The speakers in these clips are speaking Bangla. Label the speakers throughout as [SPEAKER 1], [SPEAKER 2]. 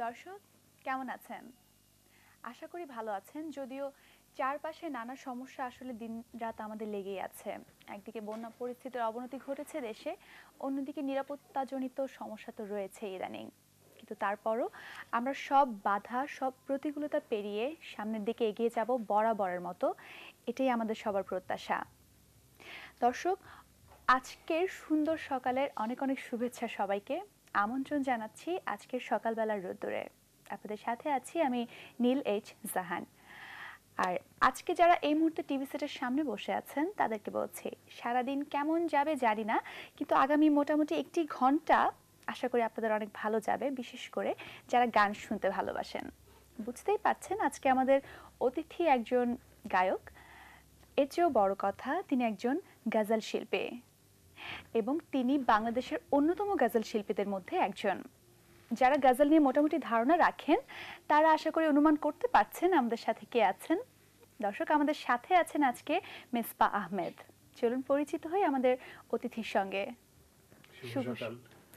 [SPEAKER 1] দর্শক কেমন আছেন? আশা করি ভালো আছেন। যদিও চারপাশে নানা সমস্যা আসলে দিনরাত আমাদের লেগেই আছে। একদিকে বন্যা পরিস্থিতির অবনতি ঘটেছে দেশে, অন্যদিকে নিরাপত্তাজনিত সমস্যা তো রয়েছে ইদানিং। কিন্তু তারপরও আমরা সব বাধা, সব প্রতিকূলতা পেরিয়ে সামনের দিকে এগিয়ে যাব বরাবরের মতো। এটাই আমাদের সবার প্রত্যাশা। দর্শক, আজকের সুন্দর সকালের অনেক অনেক শুভেচ্ছা সবাইকে। আমন্ত্রণ জানাচ্ছি আজকের সকালবেলার রোদ্দুরে। আপনাদের সাথে আছি আমি নীল এইচ জাহান। আর আজকে যারা এই মুহূর্তে টিভি সেটের সামনে বসে আছেন তাদেরকে বলছি সারাদিন কেমন যাবে জানি না, কিন্তু আগামী মোটামুটি একটি ঘন্টা আশা করি আপনাদের অনেক ভালো যাবে, বিশেষ করে যারা গান শুনতে ভালোবাসেন। বুঝতেই পারছেন আজকে আমাদের অতিথি একজন গায়ক, এর চেয়েও বড় কথা তিনি একজন গজল শিল্পী এবং তিনি বাংলাদেশের অন্যতম গজল শিল্পীদের মধ্যে একজন। যারা গজল নিয়ে মোটামুটি ধারণা রাখেন তারা আশা করি অনুমান করতে পারছেন আমাদের সাথে কে আছেন। দর্শক, আমাদের সাথে আছেন আজকে মিসপা আহমেদ। চলুন পরিচিত হই আমাদের অতিথির সঙ্গে।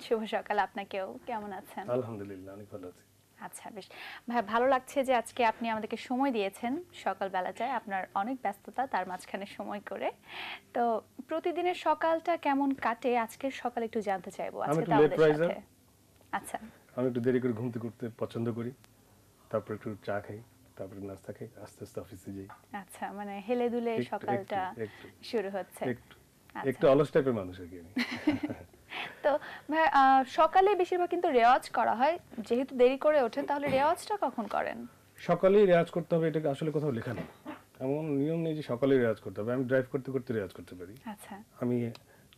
[SPEAKER 1] শুভ সকাল আপনাকেও। কেমন আছেন?
[SPEAKER 2] আলহামদুলিল্লাহ, অনেক ভালো আছি।
[SPEAKER 1] আচ্ছা, বেশ ভাই, ভালো লাগছে যে আজকে আপনি আমাদেরকে সময় দিয়েছেন সকালবেলাটায়, আপনার অনেক ব্যস্ততা তার মাঝখানে সময় করে। তো প্রতিদিনের সকালটা কেমন কাটে আজকের সকালে একটু জানতে চাইবো আজকে তো আমাদের সাথে। আচ্ছা,
[SPEAKER 2] আমি একটু দেরি করে ঘুম থেকে উঠতে পছন্দ করি, তারপর একটু চা খাই, তারপরে নাস্তা খাই, আস্তে আস্তে অফিসে যাই।
[SPEAKER 1] আচ্ছা, মানে হেলে দুলে সকালটা শুরু হচ্ছে।
[SPEAKER 2] একটু অলস টাইপের মানুষ আর কি আমি।
[SPEAKER 1] তো ভাই, সকালে বেশিরভাগ কিন্তু রেওয়াজ করা হয়, যেহেতু দেরি করে ওঠেন তাহলে রেওয়াজটা কখন করেন?
[SPEAKER 2] সকালেই রেওয়াজ করতে হবে এটা আসলে কোথাও লেখা নেই, এমন নিয়ম নেই যে সকালেই রেওয়াজ করতে হবে। আমি ড্রাইভ করতে করতে রেওয়াজ করতে পারি।
[SPEAKER 1] আচ্ছা,
[SPEAKER 2] আমি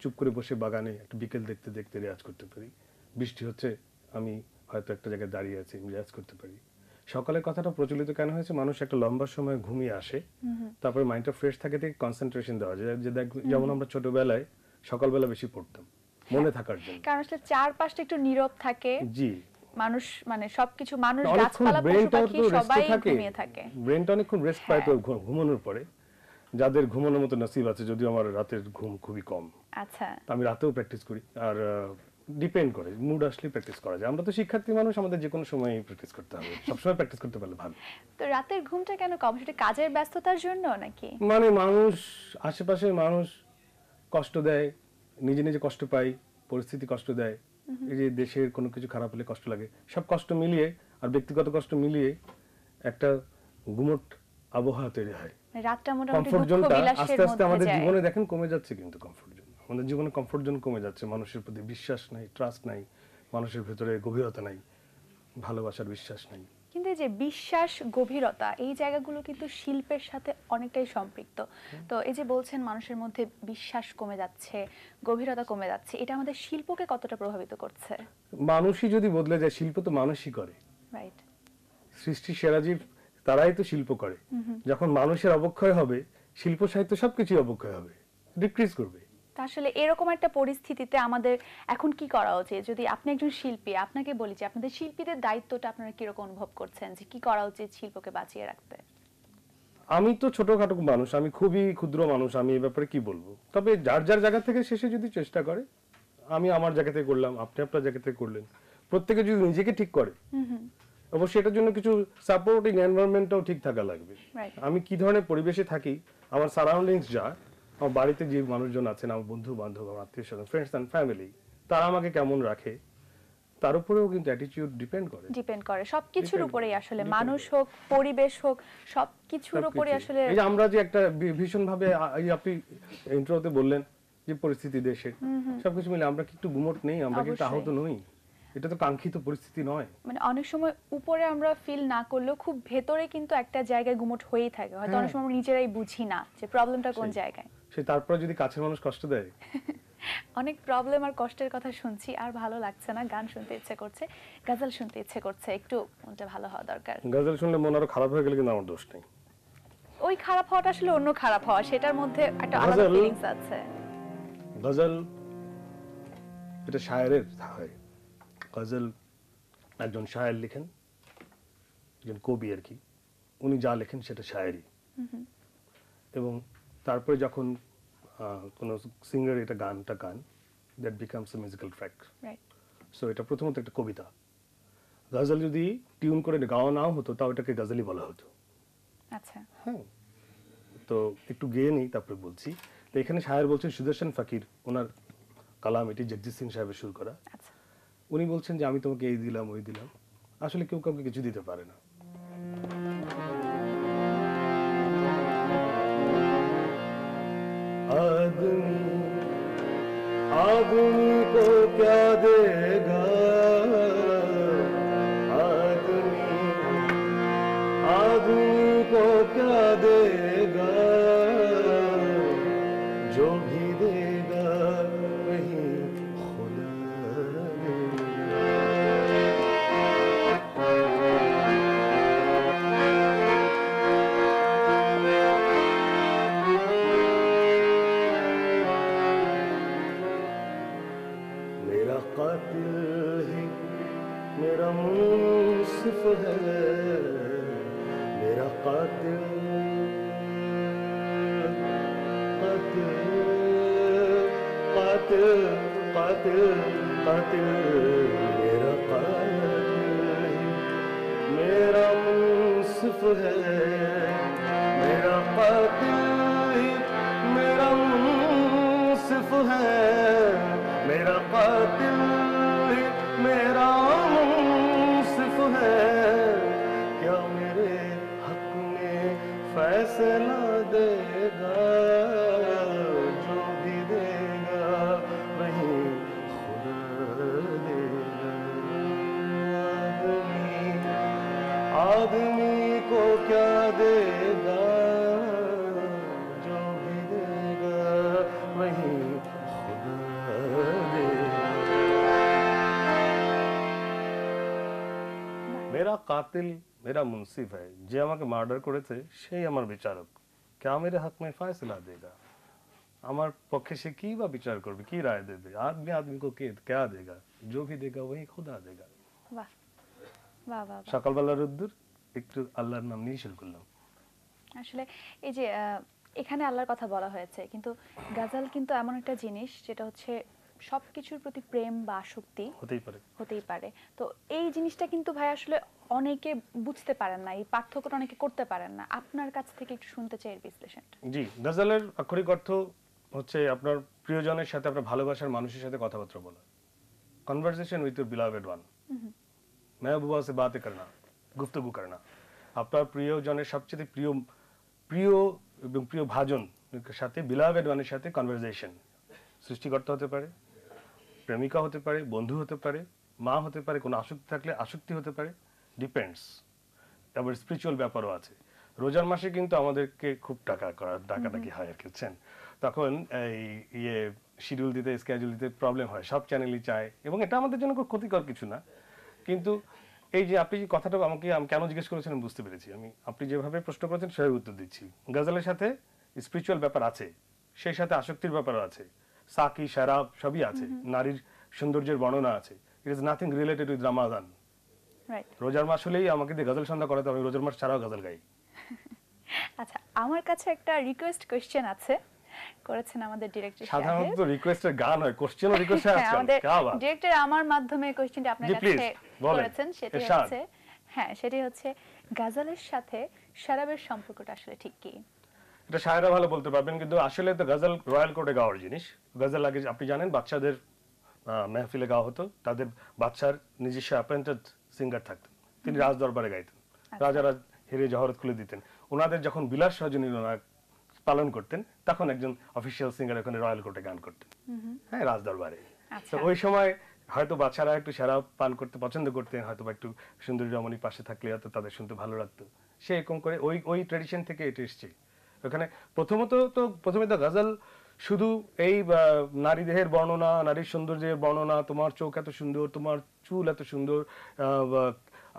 [SPEAKER 2] চুপ করে বসে বাগানে একটু বিকেল দেখতে দেখতে রেওয়াজ করতে পারি। বৃষ্টি হচ্ছে, আমি হয়তো একটা জায়গায় দাঁড়িয়ে আছি, আমি রেওয়াজ করতে পারি। সকালের কথাটা প্রচলিত কেন হয়েছে? মানুষ একটা লম্বা সময় ঘুমিয়ে আসে, তারপরে মাইন্ডটা ফ্রেশ থাকে, থেকে কনসেন্ট্রেশন দেওয়া যায়। যে যেমন আমরা ছোটবেলায় সকালবেলা বেশি পড়তাম মনে থাকার জন্য,
[SPEAKER 1] কারণ আসলে চারপাশটা একটু নীরব থাকে।
[SPEAKER 2] জি,
[SPEAKER 1] মানুষ মানে সবকিছু, মানুষ গাছপালা পশু পাখি সবাই ঘুমিয়ে থাকে,
[SPEAKER 2] ব্রেনটা অনেকক্ষণ রেস্ট পায়। তো ঘুমানোর পরে যাদের ঘুমানোর মতো নসিব আছে, যদিও আমার রাতের ঘুম খুবই কম,
[SPEAKER 1] আচ্ছা,
[SPEAKER 2] আমি রাতেও প্র্যাকটিস করি। আর ডিপেন্ড করে, মুড আসলে প্র্যাকটিস করা যায়। আমরা তো শিক্ষার্থী মানুষ, আমাদের যে কোনো সময় প্র্যাকটিস করতে হবে, সবসময় প্র্যাকটিস করতে পারলে ভালো।
[SPEAKER 1] তো রাতের ঘুমটা কেন কম? সেটা কাজের ব্যস্ততার জন্য নাকি?
[SPEAKER 2] মানে মানুষ, আশেপাশের মানুষ কষ্ট দেয়, নিজে নিজে কষ্ট পাই, পরিস্থিতি কষ্ট দেয়, এই যে দেশের কোনো কিছু খারাপ হলে কষ্ট লাগে, সব কষ্ট মিলিয়ে আর ব্যক্তিগত কষ্ট মিলিয়ে একটা গুমট আবহাওয়া তৈরি হয়।
[SPEAKER 1] রাতটা মোটামুটি
[SPEAKER 2] কমফোর্ট জোনটা আস্তে আস্তে আমাদের
[SPEAKER 1] যায়।
[SPEAKER 2] জীবনে দেখেন কমে যাচ্ছে, কিন্তু কমফোর্ট জোন, আমাদের জীবনে কমফোর্ট জোন কমে যাচ্ছে। মানুষের প্রতি বিশ্বাস নাই, ট্রাস্ট নাই, মানুষের ভেতরে গভীরতা নাই, ভালোবাসার বিশ্বাস নাই।
[SPEAKER 1] কিন্তু এই যে বিশ্বাস, গভীরতা, এই জায়গাগুলো কিন্তু শিল্পের সাথে অনেকটাই সম্পৃক্ত। তো এই যে বলছেন মানুষের মধ্যে বিশ্বাস কমে যাচ্ছে, গভীরতা কমে যাচ্ছে, এটা আমাদের শিল্পকে কতটা প্রভাবিত করছে?
[SPEAKER 2] মানুষই যদি বদলে যায়, শিল্প তো মানুষই করে।
[SPEAKER 1] রাইট।
[SPEAKER 2] সৃষ্টি সেরা জীব তারাই তো শিল্প করে। যখন মানুষের অবক্ষয় হবে, শিল্প সাহিত্য সবকিছু অবক্ষয় হবে, ডিক্রিজ করবে।
[SPEAKER 1] আসলে এরকম একটা পরিস্থিতিতে আমাদের এখন কি করা উচিত? যদি আপনি একজন শিল্পী, আপনাকে বলি যে আপনাদের শিল্পীদের দায়িত্বটা আপনারা কিরকম অনুভব করছেন, যে কি করা উচিত শিল্পকে বাঁচিয়ে রাখতে?
[SPEAKER 2] আমি তো ছোটখাটো মানুষ, আমি খুবই ক্ষুদ্র মানুষ, আমি এই ব্যাপারে কি বলবো? তবে যার যার জায়গা থেকে শেষে যদি চেষ্টা করে, আমি আমার জায়গা থেকে করলাম, আপনি আপনার জায়গা থেকে করলেন, প্রত্যেকে যদি নিজেকে ঠিক করে, অবশ্যই এটার জন্য কিছু সাপোর্টিং এনভায়রনমেন্টটাও ঠিক থাকা লাগবে। আমি কি ধরনের পরিবেশে থাকি, আমার সারাউন্ডিংস যা, আমার বাড়িতে যে মানুষজন আছেন, আমার বন্ধু বান্ধব, আমার আত্মীয় স্বজন, ফ্রেন্ডস অ্যান্ড ফ্যামিলি, তারা আমাকে কেমন রাখে, তার উপরেও কিন্তু অ্যাটিটিউড ডিপেন্ড করে
[SPEAKER 1] সবকিছুর উপরেই আসলে, মানুষ হোক, পরিবেশ হোক, সবকিছুর উপরে আসলে।
[SPEAKER 2] এই যে আমরা যে একটা ভীষণ ভাবে, আপনি ইন্ট্রোতে বললেন যে পরিস্থিতি দেশের, সবকিছু মিলে আমরা কি একটু গুমট নেই? আমরা কি আহত নই? এটা তো কাঙ্ক্ষিত পরিস্থিতি নয়।
[SPEAKER 1] মানে অনেক সময় উপরে আমরা ফিল না করলেও খুব ভেতরে কিন্তু একটা জায়গায় গুমট হয়েই থাকে, হয়তো অনেক সময় আমরা নিজেরাই বুঝি না যে প্রবলেমটা কোন জায়গায়।
[SPEAKER 2] সে তারপরে যদি কাছের মানুষ কষ্ট দেয়।
[SPEAKER 1] অনেক প্রবলেম আর কষ্টের কথা শুনছি, আর ভালো লাগছে না, গান শুনতে ইচ্ছে করছে, গজল শুনতে ইচ্ছে করছে, একটু মনটা ভালো হওয়া দরকার।
[SPEAKER 2] গজল শুনলে মন আরো খারাপ হয়ে গেলে কিন্তু আমার দোষ নেই।
[SPEAKER 1] ওই খারাপ হওয়াটা আসলে অন্য খারাপ হওয়া, সেটার মধ্যে একটা আলাদা ফিলিংস আছে।
[SPEAKER 2] গজল এটা শায়েরের হয়। গজল একজন শায়ের লিখেন, একজন কবি আর কি, উনি যা লেখেন সেটা শায়েরি। এবং তারপরে যখন কোনো সিঙ্গার এটা গান, that becomes a musical track. So এটা প্রথমত একটা কবিতা। গজল যদি টিউন করে গাওয়া নাও হতো তাও এটাকে গজলই বলা হতো।
[SPEAKER 1] আচ্ছা।
[SPEAKER 2] হ্যাঁ, তো একটু গেয়ে নেই তারপরে বলছি। তো এখানে শায়ের বলছেন সুদর্শন ফকির, ওনার কালাম, এটি জগজিৎ সিং সাহেবের সুর করা।
[SPEAKER 1] আচ্ছা।
[SPEAKER 2] উনি বলছেন যে আমি তোমাকে এই দিলাম ওই দিলাম, আসলে কেউ কাউকে কিছু দিতে পারে না। आदमी आदमी को क्या देगा, आदमी आदमी को क्या देगा, जो भी देगा वही खुदा देगा। मेरा कातिल ही मेरा मुंसिफ है, मेरा कातिल कातिल कातिल कातिल कातिल, मेरा कातिल ही मेरा मुंसिफ है, मेरा कातिल ही मेरा मुंसिफ है, मेरा कातिल ही मेरा मुंसिफ है, क्या मेरे हक में फैसला देगा, जो भी देगा वही खुदा देगा। आदमी को क्या देगा, जो भी देगा वही खुदा देगा। मेरा कातिल मेरा मुंसिफ है, যে আমাকে মার্ডার করেছে সেই আমার বিচারক, क्या मेरे हक में फैसला देगा, আমার পক্ষে সে কি বা বিচার করবে, কি রায় দেবে, आदमी आदमी को क्या देगा, जो भी देगा वही खुदा देगा।
[SPEAKER 1] বাহ বাহ বাহ বাহ।
[SPEAKER 2] সকালবেলা রোদ্দুর, একটু আল্লাহর নাম নিয়ে শুরু করলাম।
[SPEAKER 1] আসলে এই যে এখানে আল্লাহর কথা বলা হয়েছে, কিন্তু গাজাল কিন্তু এমন একটা জিনিস যেটা হচ্ছে সবকিছুর প্রতি প্রেম বা আসক্তি হতেই পারে। তো এই জিনিসটা কিন্তু ভাই আসলে অনেকে বুঝতে পারেন না, এই পার্থক্যটা অনেকে করতে পারেন না। আপনার কাছ থেকে একটু শুনতে চাই এর বিশ্লেষণটা।
[SPEAKER 2] জি, গজলের আক্ষরিক অর্থ হচ্ছে আপনার প্রিয়জনের সাথে, আপনার ভালোবাসার মানুষের সাথে কথাবার্তা বলা, conversation with your beloved one, মেহবুবা সে বাতে করনা, গুফতগু করনা, আপনার প্রিয়জনের সবচেয়ে প্রিয় প্রিয় এবং প্রিয় ভাজন সাথে, বিলাভেড ওয়ানের সাথে কনভারসেশন। সৃষ্টিকর্তা হতে পারে, প্রেমিকা হতে পারে, বন্ধু হতে পারে, মা হতে পারে, কোনো আসক্তি থাকলে আসক্তি হতে পারে, ডিপেন্ডস। তারপর স্পিরিচুয়াল ব্যাপারও আছে। রোজার মাসে কিন্তু আমাদেরকে খুব ডাকাডাকি হয় আর কি, বুঝছেন? তখন এই শিডিউল দিতে, স্কেজুল দিতে প্রবলেম হয়, সব চ্যানেলই চায়, এবং এটা আমাদের জন্য খুব ক্ষতিকর কিছু না। কিন্তু এই যে আপনি যে কথাটা আমি কেন জিজ্ঞেস করেছেন আমি বুঝতে পেরেছি। আপনি যেভাবে প্রশ্ন করেছেন সেভাবে উত্তর দিচ্ছি। গজলের সাথে স্পিরিচুয়াল ব্যাপার আছে, সেই সাথে আসক্তির ব্যাপারও আছে, সাকি শরাব সবই আছে, নারীর সৌন্দর্যের বর্ণনা আছে। It is nothing related with Ramadan. রোজার মাস হলেই আমাকে দিয়ে গজল সন্ধ্যা করাতে, আমি রোজার মাস ছাড়াও গজল গাই।
[SPEAKER 1] আচ্ছা, আমার কাছে একটা রিকোয়েস্ট কোশ্চেন আছে, করেছেন আমাদের ডিরেক্টর সাহেব।
[SPEAKER 2] সাধারণত রিকোয়েস্টের গান হয়, কোশ্চেনও রিকোয়েস্ট হয় আজকাল।
[SPEAKER 1] আমাদের
[SPEAKER 2] কি বাত।
[SPEAKER 1] ডিরেক্টর আমার মাধ্যমে কোশ্চেনটা আপনার কাছে করেছেন, সেটা হচ্ছে সেটাই হচ্ছে গজলের সাথে শরাবের সম্পর্কটা আসলে ঠিক কি?
[SPEAKER 2] এটা শায়েরা ভালো বলতে পারবেন, কিন্তু আসলে তো গজল রয়্যাল কোর্টে গাওয়ার জিনিস। গজল আগে আপনি জানেন বাদশাদের মেহফিলে গাওয়া হতো, তাদের বাদশার নিজস্ব অ্যাপয়েন্টেড সিঙ্গার থাকতেন, তিনি রাজ দরবারে গাইতেন, রাজারা হেরে জহরত খুলে দিতেন। ওনাদের যখন বিলাস রজনী পালন করতেন তখন একজন অফিসিয়াল সিঙ্গার ওখানে রয়্যাল কোর্টে গান করতেন, হ্যাঁ, রাজ দরবারে। তো ওই সময় হয়তো বাচ্চারা একটু শরাব পান করতে পছন্দ করতেন, হয়তো বা একটু সুন্দরী রমণী পাশে থাকলে হয়তো তাদের শুনতে ভালো লাগতো, সে এরকম করে ওই ট্র্যাডিশন থেকে এটা এসছে। ওখানে প্রথমে তো গজল শুধু এই নারী দেহের বর্ণনা, নারীর সৌন্দর্যের বর্ণনা, তোমার চোখ এত সুন্দর, তোমার চুল এত সুন্দর,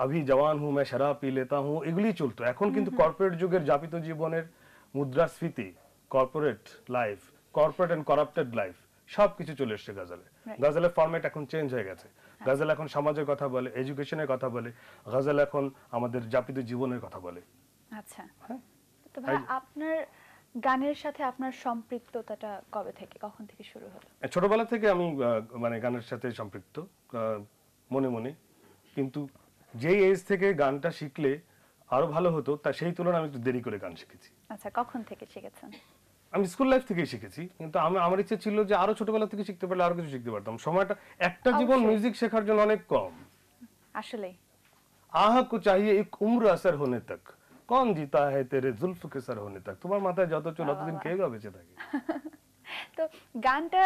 [SPEAKER 2] আভি জওয়ান হুঁ মে শরাব পি লেতা হুঁ, এগুলি চলতো। এখন কিন্তু কর্পোরেট যুগের যাপিত জীবনের মুদ্রাস্ফীতি, corporate life, corporate and corrupted life, সবকিছু চলে এসছে গজলে। গজলের ফরম্যাট এখন চেঞ্জ হয়ে গেছে। গজল এখন সমাজের কথা বলে, এডুকেশনের কথা বলে, গজল এখন আমাদের যাপিত জীবনের কথা বলে।
[SPEAKER 1] আচ্ছা, তো ভাই আপনার গানের সাথে আপনার সম্পৃক্ততাটা কখন থেকে শুরু হলো?
[SPEAKER 2] ছোটবেলা থেকে আমি মানে গানের সাথে সম্পৃক্ত, মনে মনে। কিন্তু যেই এজ থেকে গানটা শিখলে আরো ভালো হতো, তা সেই তুলনায় আমি একটু দেরি করে গান শিখেছি।
[SPEAKER 1] আচ্ছা, কখন থেকে শিখেছেন?
[SPEAKER 2] আমি স্কুল লাইফ থেকেই শিখেছি, কিন্তু আমার ইচ্ছে ছিল যে আরো ছোটবেলা থেকে শিখতে পারলে আরো কিছু শিখতে পারতাম। সময়টা একটা জীবন
[SPEAKER 1] অবশ্যই।
[SPEAKER 2] মিউজিক শেখার জন্য অনেক কম।
[SPEAKER 1] আসলেই।
[SPEAKER 2] আহ কো চাহিয়ে এক উম্র আসর হোনে তক, কौन जीता है तेरे जुल्फ के सर होने तक। তোমার মাথায় যত চুল
[SPEAKER 1] বাহ,
[SPEAKER 2] ততদিন
[SPEAKER 1] বাহ,
[SPEAKER 2] কে গা বেঁচে থাকে।
[SPEAKER 1] তো গানটা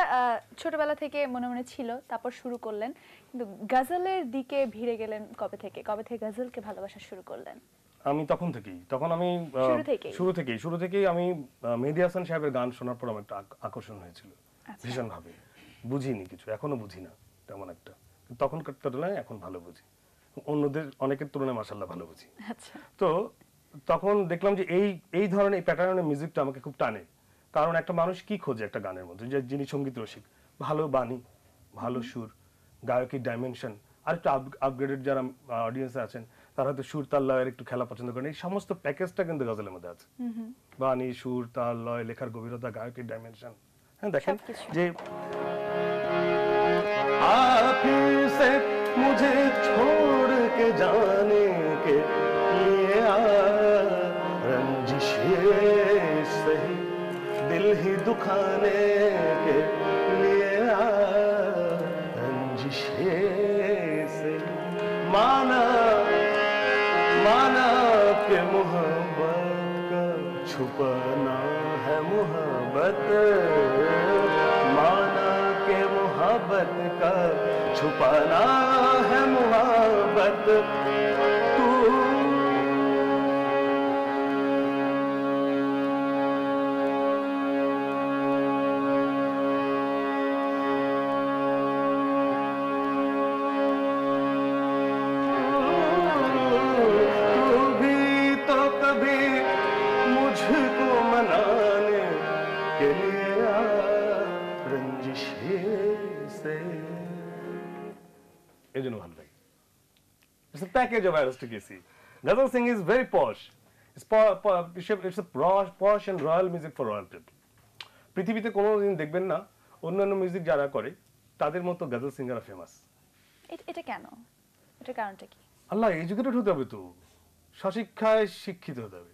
[SPEAKER 1] ছোটবেলা থেকে মনে মনে ছিল, তারপর শুরু করলেন, কিন্তু গজলের দিকে ভিড়ে গেলেন কবে থেকে? কবে থেকে গজলকে ভালোবাসা শুরু করলেন?
[SPEAKER 2] আমি তখন আমি শুরু থেকেই আমি মেহেদী হাসান সাহেবের গান শোনার পর আমার একটা আকর্ষণ হয়েছিল
[SPEAKER 1] আচ্ছা।
[SPEAKER 2] ভীষণ ভাবে। বুঝিনি কিছু, এখনো বুঝি না তেমন একটা, কিন্তু তখনকার তুলনায় এখন ভালো বুঝি, অন্যদের অনেকের তুলনায় মাশাআল্লাহ ভালো বুঝি।
[SPEAKER 1] আচ্ছা।
[SPEAKER 2] তো তখন দেখলাম যে এই ধরনের এই প্যাটার্নের মিউজিকটা আমাকে খুব টানে। কারণ একটা মানুষ কি খোঁজে একটা গানের মধ্যে, যে যিনি সঙ্গীত রসিক, ভালো বাণী, ভালো সুর, গায়কের ডাইমেনশন, আর একটু আপগ্রেডেড যারা অডিয়েন্স আছেন তারা হয়তো সুর তাল লয়ের একটু খেলা পছন্দ করেন। এই সমস্ত প্যাকেজটা কিন্তু গজলের মধ্যে আছে। বাণী, সুর, তাল, লয়, লেখার গভীরতা, গায়কের ডাইমেনশন। হ্যাঁ, দেখেন
[SPEAKER 1] সবকিছু।
[SPEAKER 2] যে आप ही से मुझे छोड़ के जाने के लिए रंजिशें सही दिल ही दुखाने के लिए रंजिशें से माना माना के मोहब्बत का छुपाना है मोहब्बत, माना के मोहब्बत का छुपाना है मोहब्बत। तू भी तो कभी मुझको मनाने के लिए रंजिशें से। এই জন্য ভালো লাগে। It's a package of aristocracy. Ghazal singing is very posh. It's a posh and royal music for royal people. পৃথিবীতে কোনোদিন দেখবেন না অন্যান্য মিউজিক যারা করে তাদের মতো গজল সিঙ্গাররা ফেমাস।
[SPEAKER 1] এটা কেন? এটার কারণটা কি?
[SPEAKER 2] আল্লাহ, এডুকেটেড হতে হবে তো, সশিক্ষায় শিক্ষিত হতে হবে।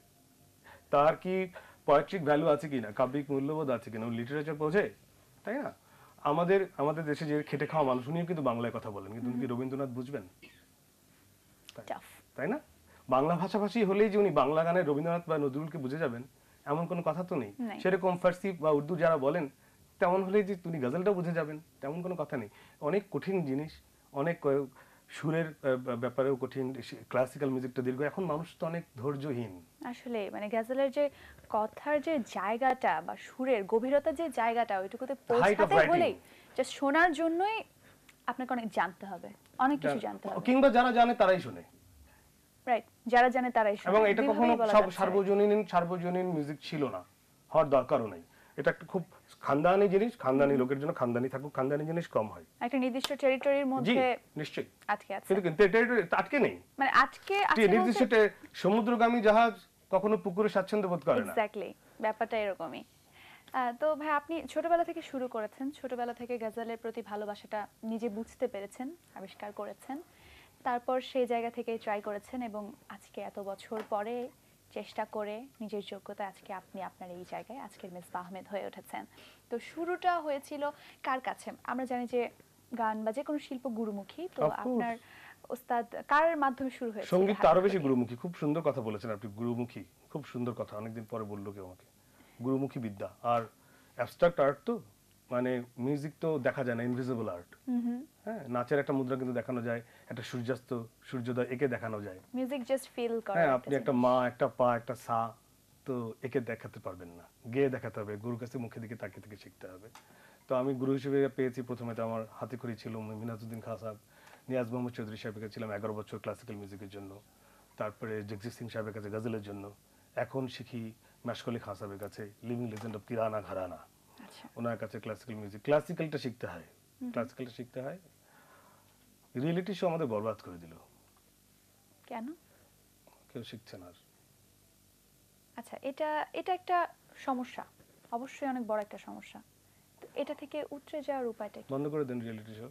[SPEAKER 2] তার কি পোয়েট্রিক ভ্যালু আছে কিনা, কাব্যিক মূল্যবোধ আছে কিনা, লিটারেচার বোঝে, তাই না? আমাদের দেশে যে খেটে খাওয়া মানুষ, উনিও কিন্তু বাংলায় কথা বলেন, কিন্তু উনি কি রবীন্দ্রনাথ বুঝবেন?
[SPEAKER 1] টাফ।
[SPEAKER 2] তাই না? বাংলা ভাষাভাষী হলেই যে উনি বাংলা গানের রবীন্দ্রনাথ বা নজরুলকে বুঝে যাবেন এমন কোনো কথা তো নেই।
[SPEAKER 1] নাই।
[SPEAKER 2] সেরকম ফার্সি বা উর্দু যারা বলেন তেমন হলেই যে উনি গজলটা বুঝে যাবেন তেমন কোনো কথা নেই। অনেক কঠিন জিনিস, অনেক সুরের ব্যাপারেও কঠিন। ক্লাসিক্যাল মিউজিকটা দীর্ঘ, এখন মানুষ তো অনেক ধৈর্যহীন।
[SPEAKER 1] আসলে মানে গজলের যে কথার যে জায়গাটা বা সুরের গভীরতা যে জায়গাটা, ওইটুকুতে পৌঁছাতে
[SPEAKER 2] writing.
[SPEAKER 1] হলেই জাস্ট শোনার জন্যই আপনাকে অনেক জানতে হবে, অনেক কিছু জানতে হবে।
[SPEAKER 2] কিংবা যারা জানে তারাই শোনে,
[SPEAKER 1] রাইট, যারা জানে তারাই শোনে।
[SPEAKER 2] এবং এটা কখনো
[SPEAKER 1] দুইভাবেই বলা যাচ্ছে।
[SPEAKER 2] সার্বজনীন মিউজিক ছিল না, হওয়ার দরকারও নাই। এটা একটা খুব খানদানি জিনিস, খানদানি লোকের জন্য খানদানি থাকুক, খানদানি জিনিস কম হয়।
[SPEAKER 1] একটা নির্দিষ্ট টেরিটরির
[SPEAKER 2] জি
[SPEAKER 1] মধ্যে
[SPEAKER 2] নিশ্চয়ই,
[SPEAKER 1] আটকে আছে।
[SPEAKER 2] কিন্তু টেরিটরি আটকে নেই।
[SPEAKER 1] মানে আটকে আছে
[SPEAKER 2] নির্দিষ্ট সমুদ্রগামী জাহাজ কখনো পুকুরে স্বাচ্ছন্দ্য বোধ করে না।
[SPEAKER 1] এক্স্যাক্টলি, ব্যাপারটা এরকমই। তো ভাই, আপনি ছোটবেলা থেকে শুরু করেছেন, ছোটবেলা থেকে গজলের প্রতি ভালোবাসাটা নিজে বুঝতে পেরেছেন, আবিষ্কার করেছেন, তারপর সেই জায়গা থেকে ট্রাই করেছেন, এবং আজকে এত বছর পরে চেষ্টা করে নিজের যোগ্যতা আজকে আপনি আপনার এই জায়গায় আজকের মিসবাহ আহমেদ হয়ে উঠেছেন। তো শুরুটা হয়েছিল কার কাছে? আমরা জানি যে গান বা যে কোনো শিল্প গুরুমুখী, তো
[SPEAKER 2] Of course.
[SPEAKER 1] আপনার ওস্তাদ কার মাধ্যমে শুরু হয়েছিল?
[SPEAKER 2] সঙ্গীত তো আরো বেশি গুরুমুখী। খুব সুন্দর কথা বলেছেন আপনি, গুরুমুখী, খুব সুন্দর কথা, অনেকদিন পরে বললো কেউ আমাকে। গুরুমুখী বিদ্যা আর অ্যাবস্ট্রাক্ট আর্ট, তো মানে মিউজিক তো দেখা যায় না, ইনভিজিবল আর্ট। হ্যাঁ, নাচের একটা মুদ্রা কিন্তু দেখানো যায়, একটা সূর্যাস্ত সূর্যোদয় একে দেখানো যায়।
[SPEAKER 1] মিউজিক জাস্ট ফিল করে।
[SPEAKER 2] হ্যাঁ, আপনি একটা মা, একটা পা, একটা সা তো একে দেখাতে পারবেন না, গেয়ে দেখাতে হবে, গুরুর কাছে মুখে দিকে তাকিয়ে থেকে শিখতে হবে। তো আমি গুরু হিসেবে পেয়েছি প্রথমে, তো আমার হাতে খড়ি ছিল মিনাজউদ্দিন খান সাহেব, নিয়াজ মোহাম্মদ চৌধুরী সাহেবের কাছে ছিলাম 11 বছর ক্লাসিক্যাল মিউজিকের জন্য, তারপরে জগজিৎ সিং সাহেবের কাছে গজলের জন্য, এখন শিখি মাশকলি খান সাহেবের কাছে, লিভিং লেজেন্ড অফ কিরানা ঘরানা,
[SPEAKER 1] আচ্ছা।
[SPEAKER 2] ওনার কাছে ক্লাসিক্যাল মিউজিক। ক্লাসিক্যালটা শিখতে হয়, ক্লাসিক্যালটা শিখতে হয়। রিয়েলিটি শো আমাদের বরবাদ করে দিল,
[SPEAKER 1] কেন?
[SPEAKER 2] কেউ শিখছে না আর।
[SPEAKER 1] আচ্ছা, এটা একটা সমস্যা, অবশ্যই অনেক বড় একটা সমস্যা। তো এটা থেকে উতরে যাওয়ার উপায়টা কি?
[SPEAKER 2] বন্ধ করে দেন রিয়েলিটি শো।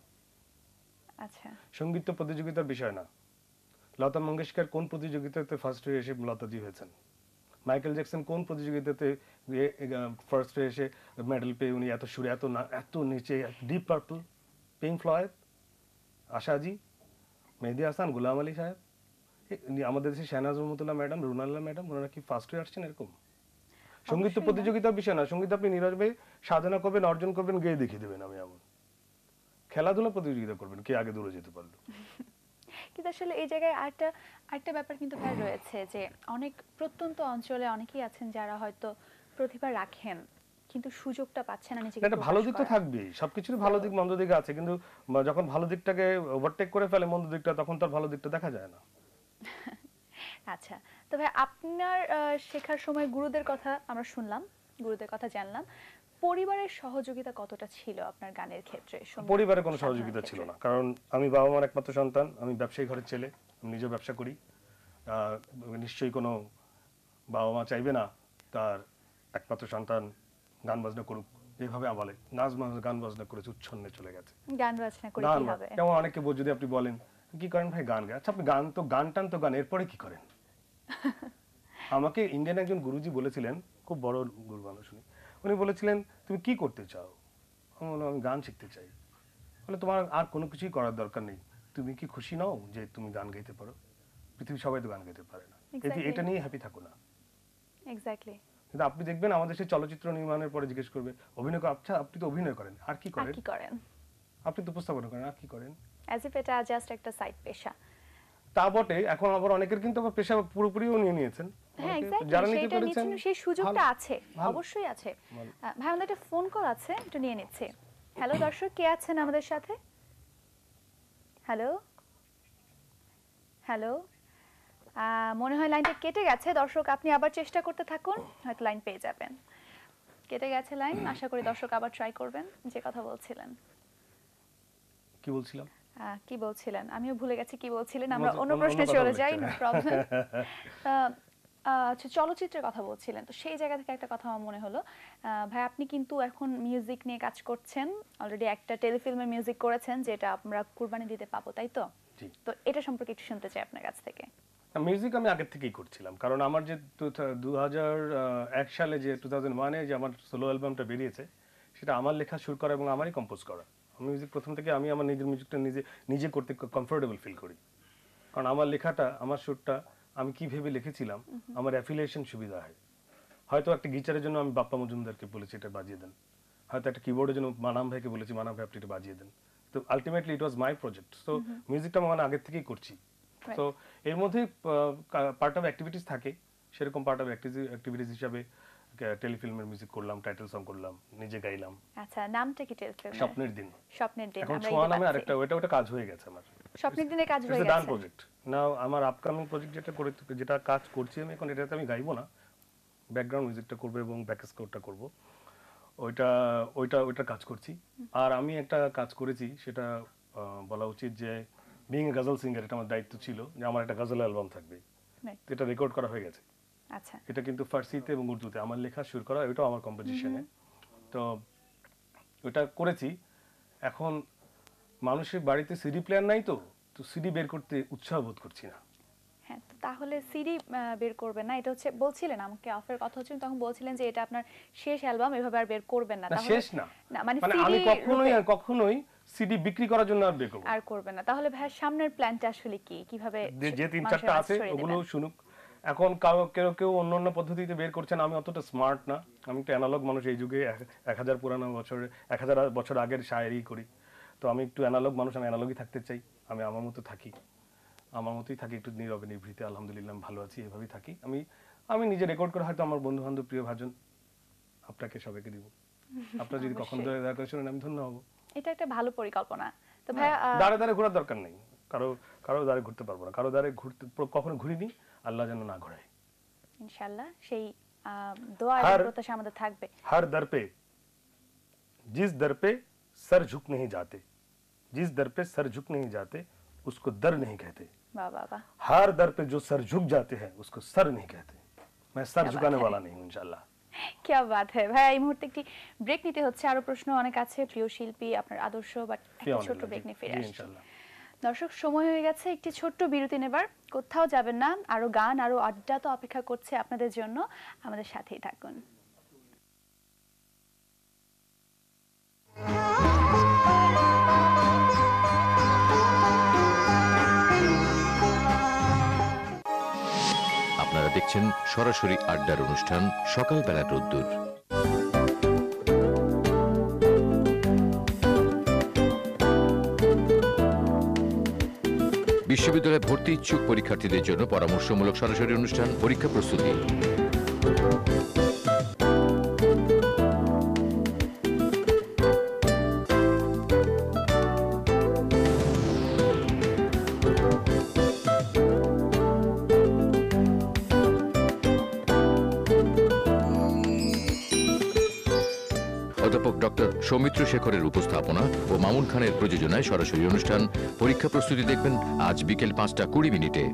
[SPEAKER 1] আচ্ছা।
[SPEAKER 2] সঙ্গীত তো প্রতিযোগিতার বিষয় না, লতা মঙ্গেশকর কোন প্রতিযোগিতাতে ফার্স্ট হয়ে এসে লতাজি হয়েছেন? মাইকেল জ্যাকসন কোন প্রতিযোগিতাতে ফার্স্ট হয়ে এসে মেডেল পেয়ে উনি এত সুরে এত নিচে? ডিপ পার্পল, পিঙ্ক ফ্লয়েড, আশাজি, মেহেদী হাসান, গোলাম আলী সাহেব, আমাদের দেশে শাহনাজ রহমতুল্লাহ ম্যাডাম, রুনাল্লাহ ম্যাডাম, ওনারা কি ফার্স্ট হয়ে আসছেন এরকম? সঙ্গীত তো
[SPEAKER 1] অবশ্যই না।
[SPEAKER 2] প্রতিযোগিতার বিষয় না, সঙ্গীত আপনি নীরবে সাধনা করবেন, অর্জন করবেন, গেয়ে দেখিয়ে দেবেন। আমি এমন খেলাধুলা প্রতিযোগিতা করবেন, কে আগে দূরে যেতে পারলো।
[SPEAKER 1] কিন্তু আসলে এই জায়গায় আরেকটা ব্যাপার কিন্তু ভাই রয়েছে যে অনেক প্রত্যন্ত অঞ্চলে অনেকেই আছেন যারা হয়তো প্রতিভা রাখেন কিন্তু সুযোগটা পাচ্ছে না নিজেকে
[SPEAKER 2] একটা ভালো
[SPEAKER 1] প্রকাশ
[SPEAKER 2] দিক তো
[SPEAKER 1] করার।
[SPEAKER 2] থাকবেই, সবকিছুর ভালো দিক মন্দ দিক আছে, কিন্তু যখন ভালো দিকটাকে ওভারটেক করে ফেলে মন্দ দিকটা, তখন তার ভালো দিকটা দেখা যায় না।
[SPEAKER 1] আচ্ছা, তবে আপনার শেখার সময় গুরুদের কথা আমরা শুনলাম, গুরুদের কথা জানলাম, পরিবারের সহযোগিতা কতটা ছিল আপনার গানের ক্ষেত্রে? সঙ্গীত
[SPEAKER 2] পরিবারে কোনো
[SPEAKER 1] সাধনার
[SPEAKER 2] সহযোগিতা ছিল
[SPEAKER 1] ক্ষেত্রে?
[SPEAKER 2] না, কারণ আমি বাবা মার একমাত্র সন্তান, আমি ব্যবসায়ী ঘরের ছেলে, আমি নিজেও ব্যবসা করি। নিশ্চয়ই কোনো বাবা মা চাইবে না তার একমাত্র সন্তান গান বাজনা করুক। যেভাবে বলে গান বাজনা করেছে, উচ্ছন্নে চলে গেছে।
[SPEAKER 1] গান বাজনা করে
[SPEAKER 2] গান
[SPEAKER 1] কি হবে?
[SPEAKER 2] যেমন অনেকে যদি আপনি বলেন কি করেন ভাই, গান গায়। আচ্ছা, আপনি গান তো গান টান তো গান, এরপরে কি করেন? আমাকে ইন্ডিয়ান একজন গুরুজি বলেছিলেন, খুব বড় গুরু মানুষ উনি বলেছিলেন তুমি কি করতে চাও? আমি বললাম আমি গান শিখতে চাই। বলে তোমার আর কোনো কিছুই করার দরকার নেই, তুমি কি খুশি নও যে তুমি গান গাইতে পারো? পৃথিবীর সবাই তো গান গাইতে পারে না, এটা নিয়ে হ্যাপি থাকো না।
[SPEAKER 1] এক্স্যাক্টলি।
[SPEAKER 2] কিন্তু আপনি দেখবেন আমাদের দেশে চলচ্চিত্র নির্মাণের পরে জিজ্ঞেস করবে অভিনয় আচ্ছা আপনি তো অভিনয় করেন, আর কি
[SPEAKER 1] আর
[SPEAKER 2] করেন?
[SPEAKER 1] কি করেন?
[SPEAKER 2] আপনি তো উপস্থাপনা করেন, আর কি করেন?
[SPEAKER 1] অ্যাজ ইফ এটা জাস্ট একটা সাইড পেশা।
[SPEAKER 2] তা বটে, এখন আবার অনেকের কিন্তু আবার পেশা পুরোপুরিও নিয়ে নিয়েছেন।
[SPEAKER 1] হ্যাঁ, এক্স্যাক্টলি,
[SPEAKER 2] যারা নিতে
[SPEAKER 1] সেটা
[SPEAKER 2] পেরেছেন
[SPEAKER 1] নিচ্ছেন, সেই সুযোগটা
[SPEAKER 2] ভালো,
[SPEAKER 1] আছে,
[SPEAKER 2] ভালো।
[SPEAKER 1] অবশ্যই আছে।
[SPEAKER 2] ভালো।
[SPEAKER 1] ভাই, আমাদের একটা ফোন কল আছে, একটু নিয়ে নিচ্ছি। হ্যালো দর্শক, কে আছেন আমাদের সাথে? হ্যালো হ্যালো, মনে হয় লাইনটা কেটে গেছে। দর্শক আপনি আবার চেষ্টা করতে থাকুন, হয়তো লাইন পেয়ে যাবেন। কেটে গেছে লাইন, আশা করি দর্শক আবার ট্রাই করবেন। যে কথা বলছিলেন,
[SPEAKER 2] কি বলছিলাম?
[SPEAKER 1] কি বলছিলেন আমিও ভুলে গেছি কি বলছিলেন, আমরা অন্য
[SPEAKER 2] অন্য
[SPEAKER 1] প্রশ্নে
[SPEAKER 2] কথা
[SPEAKER 1] চলে
[SPEAKER 2] বলেছি।
[SPEAKER 1] যাই, নো প্রবলেম। আচ্ছা, চলচ্চিত্রের কথা বলছিলেন, তো সেই জায়গা থেকে একটা কথা আমার মনে হলো, ভাই আপনি কিন্তু এখন মিউজিক নিয়ে কাজ করছেন, অলরেডি একটা টেলিফিল্মের মিউজিক করেছেন যেটা আমরা কুরবানি দিতে পাবো, তাই তো?
[SPEAKER 2] জি।
[SPEAKER 1] তো এটা সম্পর্কে একটু শুনতে চাই আপনার কাছ থেকে।
[SPEAKER 2] মিউজিক আমি আগের থেকেই করছিলাম, কারণ আমার যে 2001 সালে যে 2001-এ যে আমার সোলো অ্যালবামটা বেরিয়েছে, সেটা আমার লেখা, সুর করা এবং আমারই কম্পোজ করা। মিউজিক প্রথম থেকে আমি আমার নিজের মিউজিকটা নিজে করতে কমফোর্টেবল ফিল করি, কারণ আমার লেখাটা, আমার সুরটা আমি কি ভেবে লিখেছিলাম, আমার অ্যাফিলিয়েশন সুবিধা হয়। হয়তো একটা গিটারের জন্য আমি বাপ্পা মজুমদারকে বলেছি এটা বাজিয়ে দেন, হয়তো একটা কিবোর্ডের জন্য মানাম ভাইকে বলেছি মানাম ভাই আপনি এটা বাজিয়ে দেন। তো ultimately it was my project. So মিউজিকটা আমি আগের থেকেই করছি। তো এর মধ্যে পার্ট অফ অ্যাক্টিভিটিস থাকে, সেরকম পার্ট অফ অ্যাক্টিভিটিস হিসাবে টেলিফিল্মের মিউজিক করলাম, টাইটেল সং করলাম, নিজে গাইলাম।
[SPEAKER 1] আচ্ছা, নামটা কি টেলিফিল্মের?
[SPEAKER 2] স্বপ্নের দিন।
[SPEAKER 1] স্বপ্নের দিন।
[SPEAKER 2] এখন
[SPEAKER 1] আমরা
[SPEAKER 2] ছোঁয়া
[SPEAKER 1] ঈদে
[SPEAKER 2] নামে
[SPEAKER 1] পাচ্ছি।
[SPEAKER 2] আরেকটা, ওটা কাজ হয়ে গেছে আমার।
[SPEAKER 1] স্বপ্নের দিনে কাজ হয়ে
[SPEAKER 2] ডান
[SPEAKER 1] গেছে।
[SPEAKER 2] প্রজেক্ট না, আমার আপকামিং প্রজেক্ট যেটা কাজ করছি আমি এখন, এটাতে আমি গাইবো না, ব্যাকগ্রাউন্ড মিউজিকটা করবো এবং ব্যাক স্কোরটা করবো, ওইটা কাজ করছি। আর আমি একটা কাজ করেছি, সেটা বলা উচিত যে বিং এ গজল সিঙ্গার, এটা আমার দায়িত্ব ছিল যে আমার একটা গজল অ্যালবাম থাকবে।
[SPEAKER 1] Right.
[SPEAKER 2] এটা রেকর্ড করা হয়ে গেছে।
[SPEAKER 1] আচ্ছা,
[SPEAKER 2] এটা কিন্তু ফার্সিতে এবং উর্দুতে আমার লেখা, সুর করা, ওইটাও আমার কম্পোজিশনে। তো ওটা করেছি। এখন মানুষের বাড়িতে সিডি প্লেয়ার নাই, তো সিডি বের করতে উৎসাহ বোধ করছি না।
[SPEAKER 1] হ্যাঁ, তো তাহলে সিডি বের করবেন না, এটা হচ্ছে বলছিলেন আমাকে অফের কথা হচ্ছিল, তখন বলছিলেন যে এটা আপনার শেষ অ্যালবাম, এভাবে আর বের করবেন না।
[SPEAKER 2] না,
[SPEAKER 1] তাহলে
[SPEAKER 2] শেষ না,
[SPEAKER 1] মানে
[SPEAKER 2] আমি
[SPEAKER 1] সিডি
[SPEAKER 2] কখনোই সিডি বিক্রি করার জন্য আর বের করব
[SPEAKER 1] আর করবেন না। তাহলে ভাই সামনের প্ল্যানটা আসলে কি, কিভাবে
[SPEAKER 2] যে তিন
[SPEAKER 1] মানুষের
[SPEAKER 2] চারটা
[SPEAKER 1] মাঝে
[SPEAKER 2] আছে
[SPEAKER 1] ছড়িয়ে
[SPEAKER 2] ওগুলো
[SPEAKER 1] দেবেন?
[SPEAKER 2] শুনুক। এখন কেউ অন্য পদ্ধতিতে বের করছেন, আমি অতটা স্মার্ট না, আমি একটা অ্যানালগ মানুষ। এই যুগে 1000 বছর আগের শায়েরি করি, তো আমি একটু অ্যানালগ মানুষ, আমি অ্যানালগই থাকতে চাই। আমি আমার মতো থাকি, আমার মতোই থাকি, একটু নীরবে নিভৃতে, আলহামদুলিল্লাহ আমি ভালো আছি, এভাবেই থাকি। আমি নিজে রেকর্ড করে হয়তো আমার বন্ধু বান্ধব, প্রিয় ভাজন, আপনাকে সবাইকে দিব। আপনারা যদি কখনো দয়া করে শুনেন, আমি ধন্য হব।
[SPEAKER 1] এটা একটা ভালো পরিকল্পনা। তো ভাই
[SPEAKER 2] দাঁড়ে ঘোরার দরকার নেই, কারো দাঁড়ে ঘুরতে পারবো না, কারো দাঁড়ে কখনো ঘুরিনি, আল্লাহ যেন না ঘোরায়।
[SPEAKER 1] ইনশাআল্লাহ সেই দোয়া এবং প্রত্যাশা আমাদের থাকবে।
[SPEAKER 2] हर दर पे जिस दर पे सर झुक नहीं जाते, जिस दर पे सर झुक नहीं जाते उसको दर नहीं कहते,
[SPEAKER 1] বাহ বাহ বাহ,
[SPEAKER 2] हर दर पे जो सर झुक जाते हैं उसको सर नहीं कहते। मैं सर
[SPEAKER 1] क्या
[SPEAKER 2] झुकाने
[SPEAKER 1] बात है।
[SPEAKER 2] वाला नहीं हूँ इंशाल्लाह।
[SPEAKER 1] কি বাত হ্যাঁ ভাই, এই মুহূর্তে একটি ব্রেক নিতে হচ্ছে, আরো প্রশ্ন অনেক আছে। প্রিয় শিল্পী, আপনার আদর্শ, বাট একটা ছোট ব্রেক নিয়ে ফিরে
[SPEAKER 2] জি
[SPEAKER 1] আসছি।
[SPEAKER 2] ইনশাল্লাহ।
[SPEAKER 1] দর্শক, সময় হয়ে গেছে একটি ছোট্ট বিরতি নেবার। কোথাও যাবেন না, আরো গান আরো আড্ডা তো অপেক্ষা করছে আপনাদের জন্য। আমাদের সাথেই থাকুন।
[SPEAKER 3] আপনারা দেখছেন সরাসরি আড্ডার অনুষ্ঠান সকালবেলা রোদ্দুর। বিশ্ববিদ্যালয়ে ভর্তি ইচ্ছুক পরীক্ষার্থীদের জন্য পরামর্শমূলক সরাসরি অনুষ্ঠান পরীক্ষা প্রস্তুতি। অধ্যাপক ডক্টর সৌমিত্র শেখরের উপস্থাপনা ও মামুন খানের প্রযোজনায় সরাসরি অনুষ্ঠান পরীক্ষা প্রস্তুতি দেখবেন আজ বিকেল 5:20।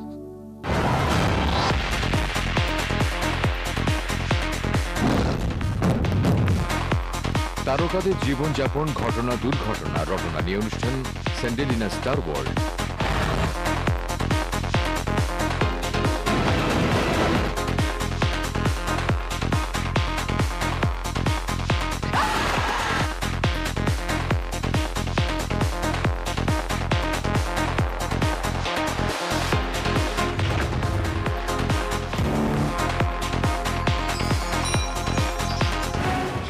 [SPEAKER 3] তারকাদের জীবনযাপন, ঘটনা, দুর্ঘটনা, রটনা নিয়ে অনুষ্ঠান স্যান্ডেলিনা স্টার ওয়ার্ল্ড।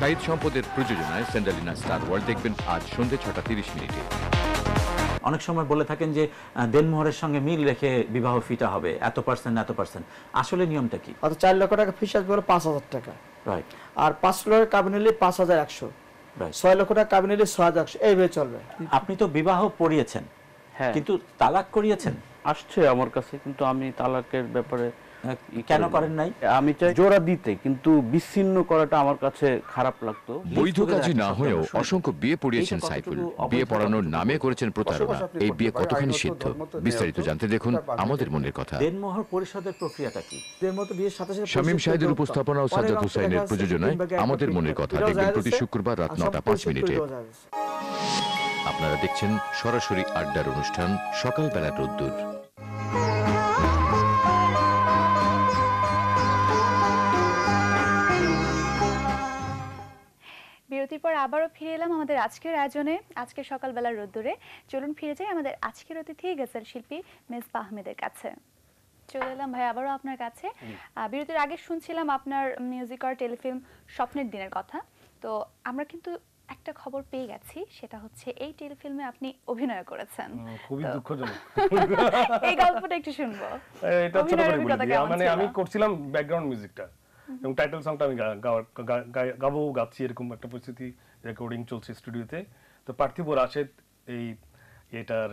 [SPEAKER 3] সাহিদ সম্পদের প্রযোজনায় স্যান্ডেলিনা স্টার ওয়ার্ল্ড দেখবেন আজ সন্ধ্যে 6:30।
[SPEAKER 4] অনেক সময় বলে থাকেন যে দেনমোহরের সঙ্গে মিল রেখে বিবাহ ফিটা হবে, এত পার্সেন্ট। আসলে নিয়মটা কি?
[SPEAKER 5] অর্থাৎ 4 লক্ষ টাকা ফিস আসবে 5,000 টাকা,
[SPEAKER 4] রাইট।
[SPEAKER 5] আর 5 লক্ষ কাবিন নিলে 5,100,
[SPEAKER 4] রাইট।
[SPEAKER 5] 6 লক্ষ টাকা কাবিন নিলে 6,100, এইভাবে চলবে।
[SPEAKER 4] আপনি তো বিবাহ পড়িয়েছেন,
[SPEAKER 6] হ্যাঁ,
[SPEAKER 4] কিন্তু তালাক করিয়েছেন
[SPEAKER 6] আসছে আমার কাছে, কিন্তু আমি তালাকের ব্যাপারে
[SPEAKER 4] কেন করেন নাই?
[SPEAKER 6] আমি চাই জোড়া দিতে, কিন্তু বিচ্ছিন্ন করাটা আমার কাছে খারাপ লাগতো।
[SPEAKER 3] বৈধ কাজী না হয়েও অসংখ্য বিয়ে পড়িয়েছেন সাইফুল। বিয়ে পড়ানোর নামে করেছেন প্রতারণা। এই বিয়ে কতখানি সিদ্ধ, বিস্তারিত জানতে দেখুন আমাদের মনের কথা।
[SPEAKER 4] দেনমোহর পরিশোধের প্রক্রিয়াটা কি?
[SPEAKER 5] এর মতো বিয়ের সাথে সাথে
[SPEAKER 3] শামীম শাহিদের উপস্থাপনা ও সাজ্জাদ হুসাইনের প্রযোজনায় আমাদের মনের কথা দেখবেন প্রতি শুক্রবার রাত 9:05। আপনারা দেখছেন সরাসরি আড্ডার অনুষ্ঠান সকালবেলা রোদ্দুর।
[SPEAKER 1] বিরতির পর আবারও ফিরে এলাম আমাদের আজকের আয়োজনে, আজকের সকালবেলার রোদ্দুরে। চলুন ফিরে যাই আমাদের আজকের অতিথি গজল শিল্পী মেজবা আহমেদের কাছে। চলে এলাম ভাই আবারও আপনার কাছে। বিরতির আগে শুনছিলাম আপনার মিউজিক আর টেলিফিল্ম স্বপ্নের দিনের কথা। তো আমরা কিন্তু একটা খবর পেয়ে গেছি, সেটা হচ্ছে এই টেলিফিল্মে আপনি অভিনয় করেছেন।
[SPEAKER 2] খুবই দুঃখজনক।
[SPEAKER 1] এই গল্পটা একটু শুনবো।
[SPEAKER 2] এটা ছোট করে বলে দিই। মানে আমি করছিলাম ব্যাকগ্রাউন্ড মিউজিকটা এবং টাইটেল সংটা আমি গাচ্ছি, এরকম একটা পরিস্থিতি, রেকর্ডিং চলছে স্টুডিওতে। তো পার্থিব রাশেদ এটার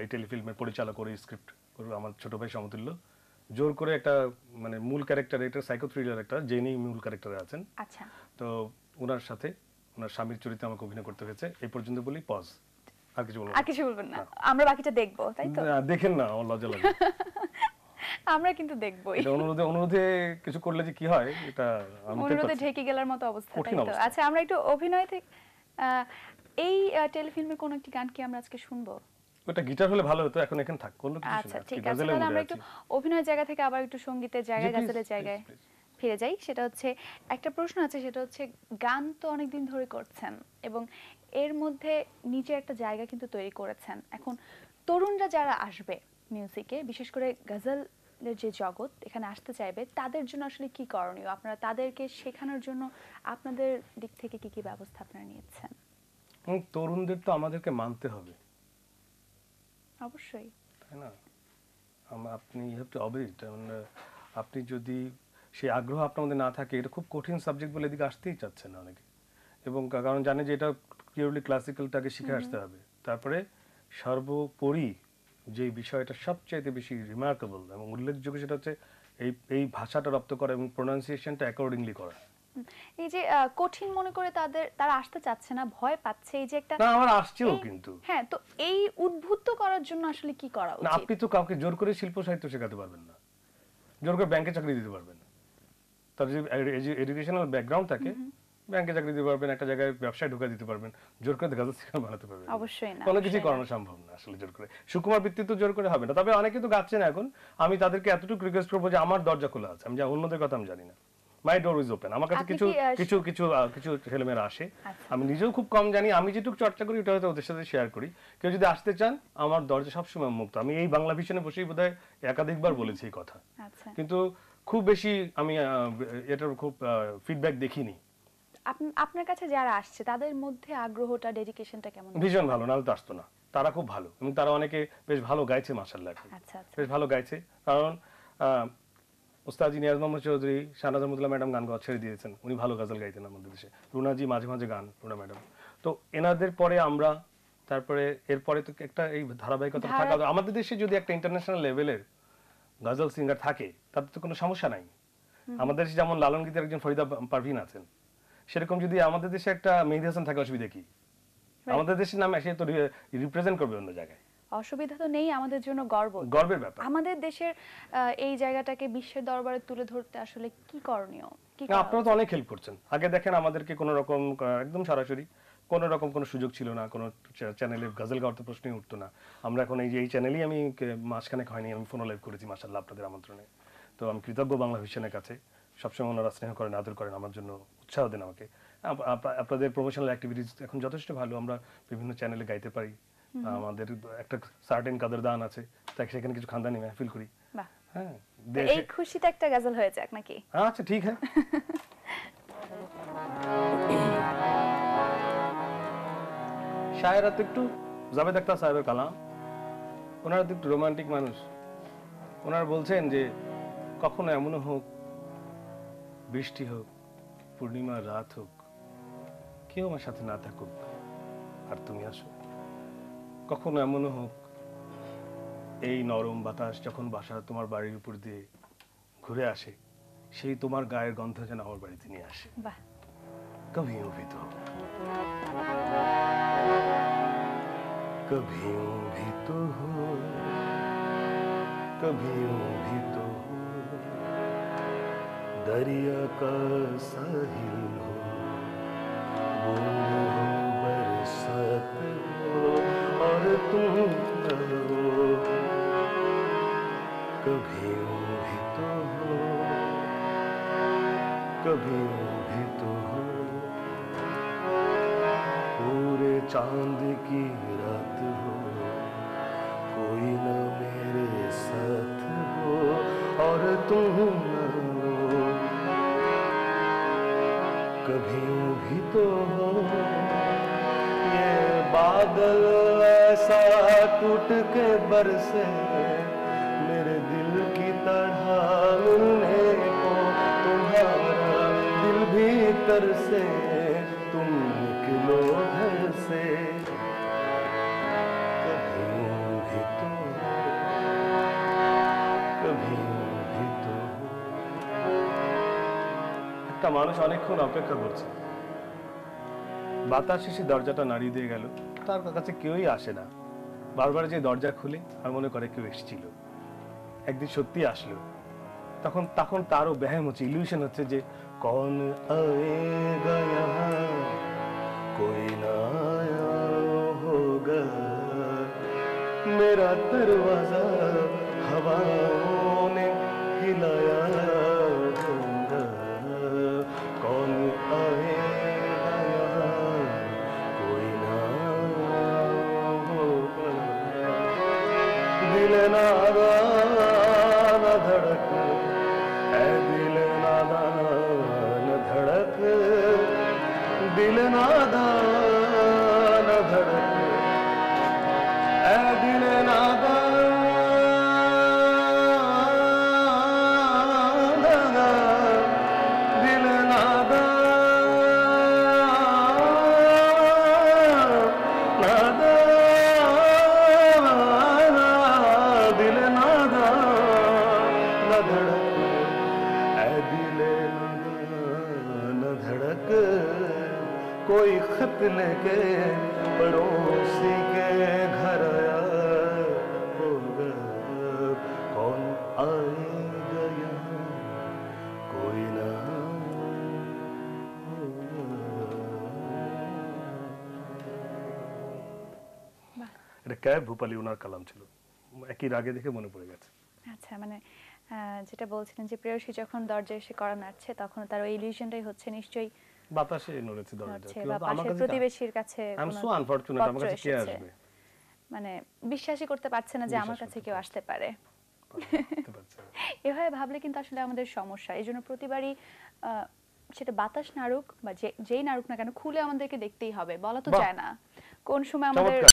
[SPEAKER 2] এই টেলিফিল্মের পরিচালক করে স্ক্রিপ্ট আমার ছোট ভাই সমতুল্য জোর করে একটা মানে মূল ক্যারেক্টার, এটা সাইকো থ্রিলার একটা, জেনি মূল ক্যারেক্টারে আছেন।
[SPEAKER 1] আচ্ছা।
[SPEAKER 2] তো ওনার সাথে ওনার স্বামীর চরিত্রে আমাকে অভিনয় করতে হয়েছে। এই পর্যন্ত বলি, পজ। আর কিছু বলবো?
[SPEAKER 1] আর কিছু বলবেন না, আমরা বাকিটা দেখবো, তাই তো?
[SPEAKER 2] দেখেন না, আমার লজ্জা লাগে।
[SPEAKER 1] আমরা কিন্তু দেখবই।
[SPEAKER 2] অনুরোধে কিছু করলে যে কি হয়, এটা
[SPEAKER 1] অনুরোধে ঢেকে গেলার মতো অবস্থা, তাই তো? আচ্ছা, আমরা একটু অভিনয় থেকে এই টেলিফিল্মের কোন একটি গান কি আমরা আজকে শুনবো?
[SPEAKER 2] ওটা গিটার হলে ভালো হতো, এখন এখানে থাক, কোন কিছু
[SPEAKER 1] আচ্ছা, ঠিক আছে, তাহলে আমরা একটু অভিনয়ের জায়গা থেকে আবার একটু সঙ্গীতের জায়গায়, গজলের জায়গায় ফিরে যাই। সেটা হচ্ছে, একটা প্রশ্ন আছে, সেটা হচ্ছে গান তো অনেকদিন ধরে করছেন এবং এর মধ্যে নিজের একটা জায়গা কিন্তু তৈরি করেছেন। এখন তরুণরা যারা আসবে মিউজিকে, বিশেষ করে গজলের যে জগৎ এখানে আসতে চাইবে, তাদের জন্য আসলে কি করণীয়? আপনারা তাদেরকে শেখানোর জন্য আপনাদের দিক থেকে কি কি ব্যবস্থা আপনারা নিয়েছেন?
[SPEAKER 2] তরুণদের তো আমাদেরকে মানতে হবে,
[SPEAKER 1] অবশ্যই,
[SPEAKER 2] তাই না? আপনি আপনি যদি সেই আগ্রহ আপনার মধ্যে না থাকে, এটা খুব কঠিন সাবজেক্ট বলে এদিকে আসতেই চাচ্ছে না অনেকে, এবং কারণ জানে যে এটা পিওরলি ক্লাসিক্যালটাকে শিখে আসতে হবে। তারপরে সর্বোপরি যে বিষয়টা সবচাইতে বেশি রিমার্কেবল এবং উল্লেখযোগ্য, সেটা হচ্ছে এই ভাষাটা রপ্ত করা এবং প্রোনাউন্সিয়েশনটা অ্যাকর্ডিংলি করা।
[SPEAKER 1] এই যে কঠিন মনে করে তারা আসতে চাচ্ছে না, ভয় পাচ্ছে, এই যে একটা
[SPEAKER 2] না, আমার আসছেও কিন্তু।
[SPEAKER 1] হ্যাঁ, তো এই উদ্বুদ্ধ করার জন্য আসলে কি করা উচিত?
[SPEAKER 2] না, আপনি তো কাউকে জোর করে শিল্প সাহিত্য শেখাতে পারবেন না, জোর করে ব্যাংকে চাকরি দিতে পারবেন না। তার যে এডুকেশনাল ব্যাকগ্রাউন্ড থাকে ব্যাংকে চাকরি দিতে পারবেন, একটা জায়গায় ব্যবসায় ঢুকা দিতে পারবেন, জোর করে গাজল সিঙ্গার বানাতে পারবেন
[SPEAKER 1] অবশ্যই না,
[SPEAKER 2] কোনো কিছু
[SPEAKER 1] অবশ্যই না।
[SPEAKER 2] করানো সম্ভব না আসলে জোর করে। সুকুমার বৃত্তি তো জোর করে হবে না। তবে অনেকে তো গাচ্ছেন এখন, আমি তাদেরকে এতটুকু রিকোয়েস্ট করবো যে আমার দরজা খোলা আছে, আমি অন্যদের কথা আমি জানি না, মাই ডোর ইজ ওপেন। আমার কাছে
[SPEAKER 1] আপনি
[SPEAKER 2] কিছু
[SPEAKER 1] কি,
[SPEAKER 2] কিছু কিছু কিছু ছেলেমেয়েরা আসে,
[SPEAKER 1] আচ্ছা।
[SPEAKER 2] আমি নিজেও খুব কম জানি, আমি যেটুকু চর্চা করি ওটা হয়তো ওদের সাথে শেয়ার করি। কেউ যদি আসতে চান, আমার দরজা সবসময় মুক্ত। আমি এই বাংলা ভিশনে বসেই বোধহয় একাধিকবার বলেছি এই কথা,
[SPEAKER 1] আচ্ছা,
[SPEAKER 2] কিন্তু খুব বেশি আমি এটার খুব ফিডব্যাক দেখিনি।
[SPEAKER 1] আপনার কাছে যারা আসছে তাদের মধ্যে আগ্রহটা, ডেডিকেশনটা কেমন?
[SPEAKER 2] ভীষণ ভালো, নাহলে তো আসতো না। তারা খুব ভালো এবং তারা অনেকে বেশ ভালো গাইছে মাশাআল্লাহ,
[SPEAKER 1] আচ্ছা আচ্ছা,
[SPEAKER 2] বেশ ভালো গাইছে। কারণ ওস্তাদ নিয়াজ মোহাম্মদ চৌধুরী, শাহনাজ আহমদুল্লাহ ম্যাডাম গান গাওয়া ছেড়ে দিয়েছেন, উনি ভালো গাজল গাইতেন আমাদের দেশে। রুনাজি মাঝে মাঝে গান, রুনা ম্যাডাম। তো এনাদের পরে আমরা, তারপরে এরপরে তো একটা এই ধারাবাহিকতা থাকা, আমাদের দেশে যদি একটা ইন্টারন্যাশনাল লেভেলের গাজল সিঙ্গার থাকে তাতে তো কোনো সমস্যা নাই। আমাদের দেশে যেমন লালন গীতের একজন ফরিদা পারভিন আছেন, সেরকম যদি আমাদের দেশে একটা মেহেদী হাসান থাকে, অসুবিধা কি? আমাদের দেশের নামে সে তো রিপ্রেজেন্ট করবে অন্য জায়গায়।
[SPEAKER 1] অসুবিধা তো নেই, আমাদের জন্য
[SPEAKER 2] গর্বের ব্যাপার।
[SPEAKER 1] আমাদের দেশের এই জায়গাটাকে বিশ্বের দরবারে তুলে ধরতে আসলে কি করণীয়?
[SPEAKER 2] আপনারা তো অনেক হেল্প করছেন। আগে দেখেন আমাদেরকে কোনো রকম একদম সরাসরি কোনো রকম কোনো সুযোগ ছিল না, কোনো চ্যানেলে গাজল গাওয়ার তো প্রশ্নই উঠতো না। আমরা এখন এই যে এই চ্যানেলই আমি মাসখানেক হয়নি, আমি ফোন লাইভ করেছি মাশাআল্লাহ আপনাদের আমন্ত্রণে। তো আমি কৃতজ্ঞ বাংলা ভিশনের কাছে, সবসময় ওনারা স্নেহ করেন, আদর করেন, আমার জন্য উৎসাহ দেন আমাকে। আপনাদের প্রমোশনাল অ্যাক্টিভিটিস এখন যথেষ্ট ভালো, আমরা বিভিন্ন চ্যানেলে গাইতে পারি। আমাদের একটা সার্টেন কাদরদান আছে, তাই সেখানে কিছু খানদানি মেহফিল করি। হ্যাঁ,
[SPEAKER 1] এই খুশিতে একটা গাজল হয়ে যাক নাকি?
[SPEAKER 2] আচ্ছা ঠিক আছে। শায়েরা তো একটু জাভেদ আখতার সাহেবের কালাম, ওনারা তো একটু রোমান্টিক মানুষ। ওনারা বলছেন যে কখনো এমনও হোক, বৃষ্টি হোক, পূর্ণিমার রাত হোক, কেউ আমার সাথে না থাকুক আর তুমি আসো। কখনো এমনও হোক, এই নরম বাতাস যখন বাসা তোমার বাড়ির উপর দিয়ে ঘুরে আসে, সেই তোমার গায়ের গন্ধ যেন আমার বাড়িতে নিয়ে আসে।
[SPEAKER 1] বাহ,
[SPEAKER 2] कभी यूं भी तो हो, कभी यूं भी तो हो, कभी यूं भी तो हो, दरिया का साहिल हो, बूंद हो, बरसात हो और तुम न हो, कभी यूं भी तो हो, कभी यूं भी तो हो, पूरे चांद की रात हो, कोई न मेरे साथ हो और तुम न हो, कभी यूं भी तो हो, ये बादल ऐसा टूट के बरसे मेरे दिल की तरह मिलने को, तुम्हारा दिल भी तरसे, तुम निकलो घर से, कभी यूं भी तो हो, कभी यूं भी तो हो। একটা মানুষ অনেকক্ষণ অপেক্ষা করছে, বাতাস এসে দরজাটা নাড়িয়ে দিয়ে গেল, তার কাছে কেউই আসে না। বারবার যে দরজা খুলে আর মনে করে কেউ এসেছিল, একদিন সত্যি আসলো, তখন তখন তারও ব্যায়াম হচ্ছে, ইলিউশন হচ্ছে যে कौन आएगा यहाँ, कोई ना आया होगा, मेरा दरवाजा हवाओं ने हिलाया होगा, कौन आएगा यहाँ, कोई ना आया होगा, दिल नादान धड़क, ऐ दिल नादान धड़क, दिल नादान धड़क, ऐ दिल नादान, दिल नादान, दिल नादान धड़क, ऐ दिल नादान धड़क, कोई खत लेके पड़ोसी के घर आया होगा, कौन आएगा यहाँ, कोई ना होगा। ক্যাব ভূপালী ওনার কালাম ছিল, একই রাগে দেখে মনে পড়ে গেছে।
[SPEAKER 1] আচ্ছা, মানে যেটা বলছিলেন যে প্রেয়সী যখন দরজায় এসে কড়া নাড়ছে তখন তার ওই ইলিউশনটাই হচ্ছে নিশ্চয়ই
[SPEAKER 2] বাতাসে নড়েছে দরজা,
[SPEAKER 1] হচ্ছে
[SPEAKER 2] কিন্তু
[SPEAKER 1] বা
[SPEAKER 2] আমার
[SPEAKER 1] পাশের
[SPEAKER 2] কাছে
[SPEAKER 1] প্রতিবেশীর কাছে
[SPEAKER 2] আই এম
[SPEAKER 1] কোনো
[SPEAKER 2] সো আনফরচুনেট, আমার
[SPEAKER 1] পত্র
[SPEAKER 2] কাছে কে
[SPEAKER 1] এসেছে।
[SPEAKER 2] আসবে,
[SPEAKER 1] মানে বিশ্বাসই করতে পারছে না যে আমার কাছে কেউ আসতে পারে।
[SPEAKER 2] বুঝতে পারছি না।
[SPEAKER 1] এভাবে ভাবলে কিন্তু আসলে আমাদের সমস্যা। এই জন্য প্রতিবারই সেটা বাতাস নাড়ুক বা যেই নাড়ুক না কেন, খুলে আমাদেরকে দেখতেই হবে, বলা তো
[SPEAKER 2] বাহ!
[SPEAKER 1] যায় না কোন সময় আমাদের
[SPEAKER 2] চমৎকার।